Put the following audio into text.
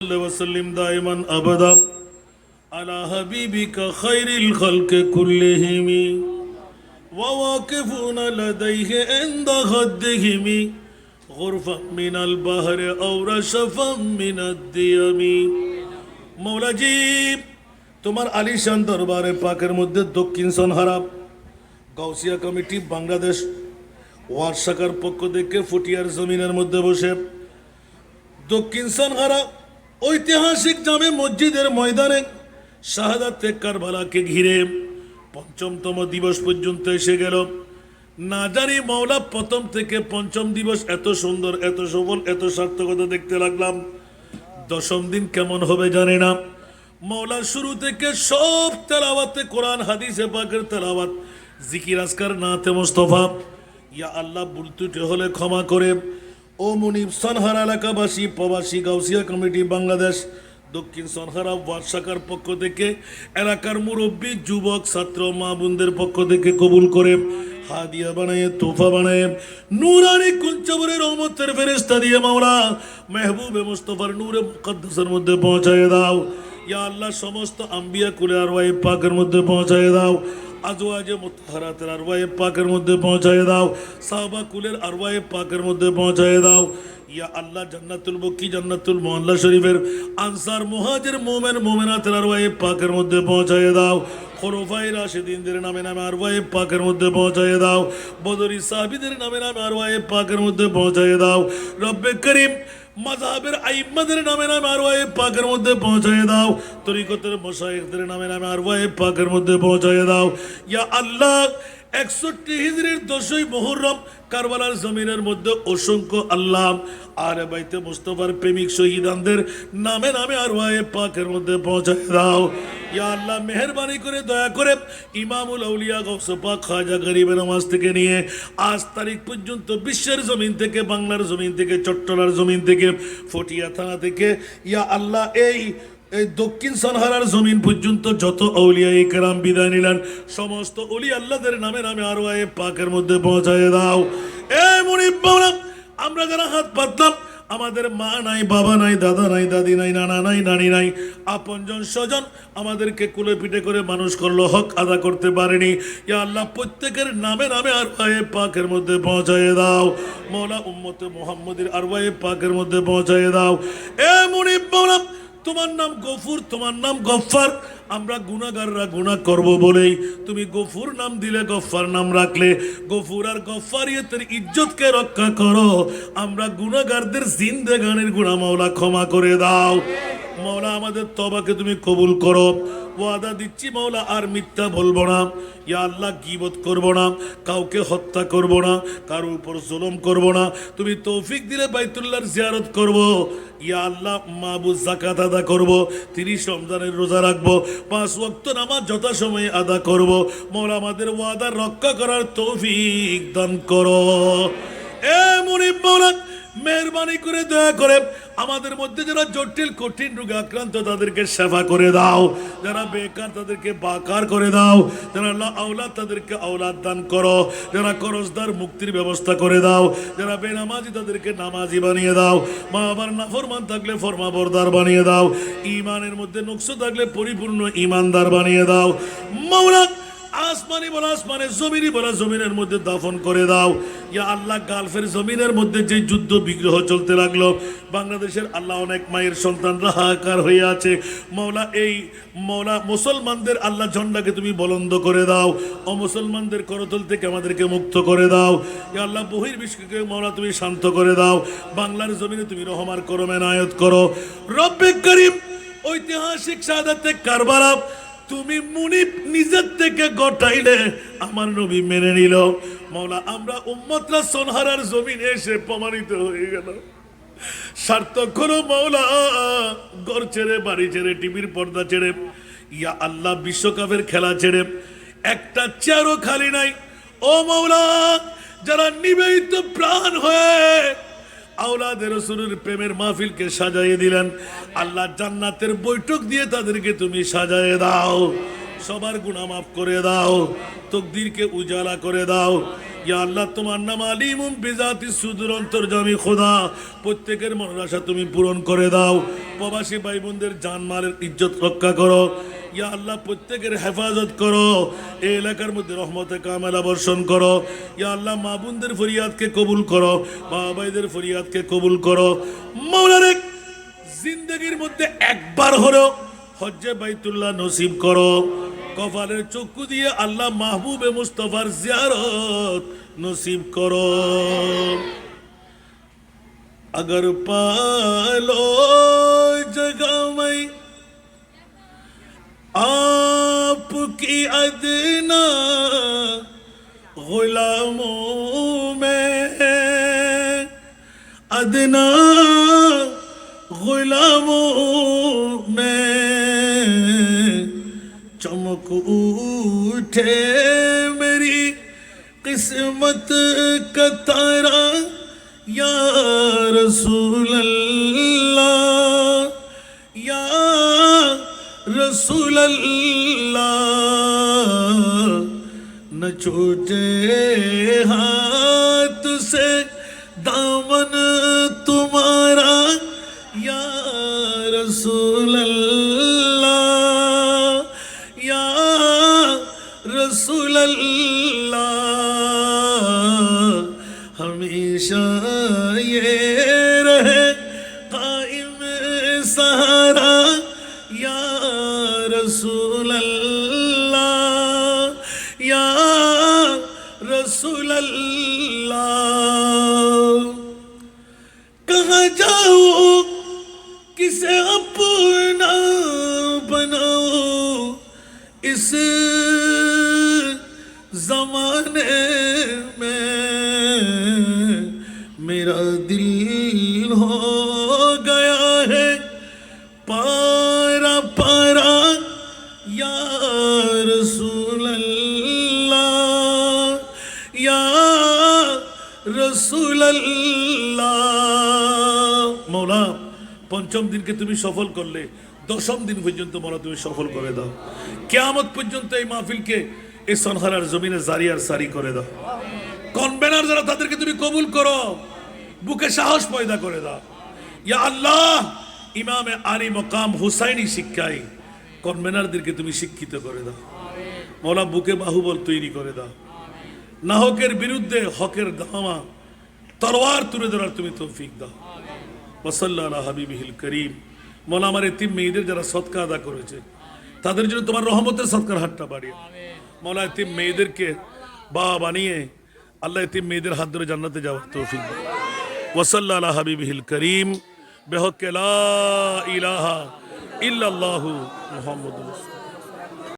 وسلم دائما أبدا على حبيبك خير الخلق كلهم وواقفون لديه عند خدهم غرفا من البحر أو رشفا من الديم মৌলাজি তোমার আলিশান দরবারে পাকের মধ্যে দক্ষিণ সনহারা গাউসিয়া কমিটি বাংলাদেশ ওয়ার্ড শাখার পক্ষ থেকে ফুটিয়ার জমিনের মধ্যে বসে দক্ষিণ সনহারা ঐতিহাসিক জামে মসজিদের ময়দানে শাহাদাতে কারবালাকে ঘিরে পঞ্চমতম দিবস পর্যন্ত এসে গেল। না জানি মাওলা প্রথম থেকে পঞ্চম দিবস এত সুন্দর, এত সফল, এত সার্থকতা দেখতে লাগলাম। দশম দিন কেমন হবে জানি না। মাওলা শুরু থেকে সব তেলাওয়াতে কোরআন হাদিসে পাকের তেলাওয়াত, জিকির আজকার নাতে মুস্তাফা। ইয়া আল্লাহ, ভুল ত্রুটি হলে ক্ষমা করে। ও মুনিব সনহারা এলাকাবাসী, প্রবাসী, গাউসিয়া কমিটি বাংলাদেশ দক্ষিণ সনহারা ওয়ার্ড শাখার পক্ষ থেকে এলাকার মুরব্বী, যুবক, ছাত্র, মা বোনদের পক্ষ থেকে কবুল করে হাদিয়া বানায়, তোফা বানায়, নূরানি কুঞ্চবরে রহমতের ফেরেশতা দিয়ে মাওলা মেহবুবে মুস্তাফার নূরে মুকদ্দাসের মধ্যে পৌঁছায় দাও। ইয়া আল্লাহ, সমস্ত আম্বিয়া কুলে আরওয়ায়ে পাকের মধ্যে পৌঁছায় দাও। আজওয়াজে মুতাহহারাতের আরওয়ায়ে পাকের মধ্যে পৌঁছায় দাও। সাহাবা কুলের আরওয়ায়ে পাকের মধ্যে পৌঁছায় দাও। ইয়া আল্লাহ, জান্নাতুল বকি, জান্নাতুল মুআল্লা শরীফের আনসার, মুহাজির, মুমিন, মুমিনাতের আরওয়ায়ে পাকের মধ্যে পৌঁছায় দাও। খুলাফায়ে রাশিদিনদের নামে নামে আরওয়ায়ে পাকের মধ্যে পৌঁছায় দাও। বদরি সাহাবীদের নামে নামে আরওয়ায়ে পাকের মধ্যে পৌঁছায় দাও। রব্বে করিম, মাযহাবের আইম্মাদের নামে নামে আরওয়ায়ে পাকের মধ্যে পৌঁছায় দাও। তরিকতের মাশায়েখদের নামে নামে আরওয়ায়ে পাকের মধ্যে পৌঁছায় দাও। ইয়া আল্লাহ, 61 হিজরির 10ই মুহররম কারবালার জমিনের মধ্যে অসংখ্য আল্লাহ আলে বাইতে মুস্তাফার প্রেমিক শহীদানদের নামে নামে আরওয়ায়ে পাকের মধ্যে পৌঁছায় দাও। ইয়া আল্লাহ, মেহেরবানি করে, দয়া করে ইমামুল আউলিয়া গাউস পাক খাজা গরিব নওয়াজ থেকে নিয়ে আজ তারিখ পর্যন্ত বিশ্বের জমিন থেকে, বাংলার জমিন থেকে, চট্টলার জমিন থেকে, ফটিয়া থানা থেকে, ইয়া আল্লাহ, এই দক্ষিণ সনহারার জমিন পর্যন্ত যত আউলিয়া ইকরাম বিদায় নিলেন, সমস্ত ওলি আল্লাহদের নামে নামে আরওয়ায়ে পাকের মধ্যে পৌঁছায় দাও। এ মুনিব মাওলা, আমরা যারা হাত পাতলাম, আমাদের মা নাই, বাবা নাই, দাদা নাই, দাদি নাই, নানা নাই, নানি নাই, আপনজন স্বজন আমাদেরকে কুলে পিঠে করে মানুষ করলো, হক আদা করতে পারেনি। ইয়া আল্লাহ, প্রত্যেকের নামে নামে আরওয়ায়ে পাকের মধ্যে পৌঁছায় দাও। মাওলা, উম্মতে মুহাম্মদের আরওয়ায়ে পাকের মধ্যে পৌঁছায় দাও। এ মুনিব মাওলা, তোমার নাম গফুর, তোমার নাম গফফার। আমরা গুনাহগাররা গুনাহ করব বলেই তুমি গফুর নাম দিলে, গফফার নাম রাখলে। গফুর আর গফফারিয়তের ইজ্জতকে রক্ষা করো। আমরা গুনাহগারদের জিন্দেগানির গুনাহ মাওলা ক্ষমা করে দাও। মাওলা, আমাদের তওবাকে তুমি কবুল করো। ওয়াদা দিচ্ছি মাওলা, আর মিথ্যা বলবো না। ইয়া আল্লাহ, গীবত করব না, কাউকে হত্যা করব না, কারোর উপর জুলুম করব না। তুমি তৌফিক দিলে বাইতুল্লাহর জিয়ারত করব। ইয়া আল্লাহ, মাবুদ যাকাত আদা করব, 30 রমজানের রোজা রাখবো, 5 ওয়াক্ত নামাজ যথাসময়ে আদা করব। মাওলা, আমাদের ওয়াদা রক্ষা করার তৌফিক দান করো। এ মুনিব মাওলা, মেহরবানি করে, দয়া করে আমাদের মধ্যে যারা জটিল কঠিন রোগে আক্রান্ত তাদেরকে সেবা করে দাও। যারা বেকার তাদেরকে বাকার করে দাও। যারা আওলাদ তাদেরকে আওলাদ দান করো। যারা করজদার মুক্তির ব্যবস্থা করে দাও। যারা বেনামাজি তাদেরকে নামাজি বানিয়ে দাও। মা বাবার নাফরমান থাকলে ফরমাবরদার বানিয়ে দাও। ঈমানের মধ্যে নুকস থাকলে পরিপূর্ণ ঈমানদার বানিয়ে দাও। মাওলা, আসমানি বলা আসমানে, জমিনি বলা জমিনের মধ্যে দাফন করে দাও। ইয়া আল্লাহ, গালফের জমিনের মধ্যে যে যুদ্ধ বিগ্রহ চলতে লাগলো, বাংলাদেশের আল্লাহ অনেক মায়ের সন্তানরা হাহাকার হয়ে আছে। মাওলা, এই মাওলা মুসলমানদের আল্লাহ ঝন্ডাকে তুমি বলন্দ করে দাও। অমুসলমানদের করতল থেকে আমাদেরকে মুক্ত করে দাও। ইয়া আল্লাহ, বহির্বিশ্বকে মাওলা তুমি শান্ত করে দাও। বাংলার জমিনে তুমি রহমার করম এনায়েত করো। রব্বে করিম, ঐতিহাসিক শাহাদাতে কারবালা তুমি মুনিব নিজের থেকে গটাইলে, আমার নবী মেনে নিল। মাওলা, আমরা উম্মতরা সনহারার জমিনে এসে প্রমাণিত হয়ে গেল। সার্থক হলো মাওলা, ঘর ছেড়ে, বাড়ি ছেড়ে, টিভির পর্দা ছেড়ে, ইয়া আল্লাহ, বিশ্বকাপের খেলা ছেড়ে একটা চেয়ারও খালি নাই। ও মাওলা, যারা নিবেদিত প্রাণ হয়ে আওলাদে রাসূলের প্রেমের মাহফিলকে সাজাইয়ে দিলেন, আল্লাহ জান্নাতের বৈঠক দিয়ে তাদেরকে তুমি সাজায়ে দাও। সবার গুনাহ মাফ করে দাও, তকদিরকে উজালা করে দাও। ইয়া আল্লাহ তোমার নাম আলিমুম বিজাতি সুদূর অন্তর্যামী খোদা, প্রত্যেকের মনের আশা তুমি পূরণ করে দাও। প্রবাসী ভাই বোনদের জানমালের ইজ্জত রক্ষা করো ইয়া আল্লাহ, প্রত্যেকের হেফাজত করো, এই এলাকার মধ্যে রহমতে কামেলা বর্ষণ করো ইয়া আল্লাহ। মা বোনদের ফরিয়াদকে কবুল করো, বাবা ভাইদের ফরিয়াদকে কবুল করো। মাওলানা জিন্দগির মধ্যে একবার হলেও হজ্জে বাইতুল্লাহ নসিব করো। কপালের চক্ষু দিয়ে আল্লাহ মাহবুবে মুস্তফার জিয়ারত নসিব করো। अगर पालो जगह में आपकी अदना गुलामों में, अदना गुलामों में चमक उठे मेरी किस्मत का तारा या रसूल अल्लाह, या रसूल अल्लाह। न छूटे हाथ से दामन तुम्हारा या रसूल अल्लाह, या रसूल अल्लाह। हमेशा ये रहे कायम सहारा या रसूल अल्लाह, या रसूल अल्लाह। कहाँ जाऊँ किसे अपना बनाओ इस जमाने में, मेरा दिल हो गया है पारा पारा या रसूल अल्लाह, या रसूल अल्लाह। मौला पंचम दिन के तुम्हें सफल कर ले, दशम दिन पर्यंत मौला तुम्हें सफल करे दाओ। कियामत पर्यंत এই মাহফিলকে এই সনহারার জমিনে জারি আর সারি করে দাও। কনভেনার যারা তাদেরকে তুমি কবুল করো, বুকে সাহস পয়দা করে দাও ইয়া আল্লাহ। ইমামে আলী মকাম হুসাইনি শিক্ষায় কনভেনারদেরকে তুমি শিক্ষিত করে দাও মৌলা, বুকে বাহুবল তৈরি করে দাও। নাহকের বিরুদ্ধে হকের দামা তলোয়ার তুলে ধরার তুমি তৌফিক দাও। ওয়াসাল্লাল্লাহু আলা হাবিবিহিল করিম। মৌলা আমার এতিম মেয়েদের যারা সদকা আদা করেছে তাদের জন্য তোমার রহমতের সদকার হাতটা বাড়িয়ে মৌলা, এতিম মেয়েদেরকে বাবা বানিয়ে আল্লাহ এতিম মেয়েদের হাত ধরে জান্নাতে যাওয়ার তৌফিক দাও। ওয়াসাল্লাল্লাহু আলা হাবিবিহিল করিম বিহক লা ইলাহা ইল্লাল্লাহু মুহাম্মাদুর রাসূলুল্লাহ।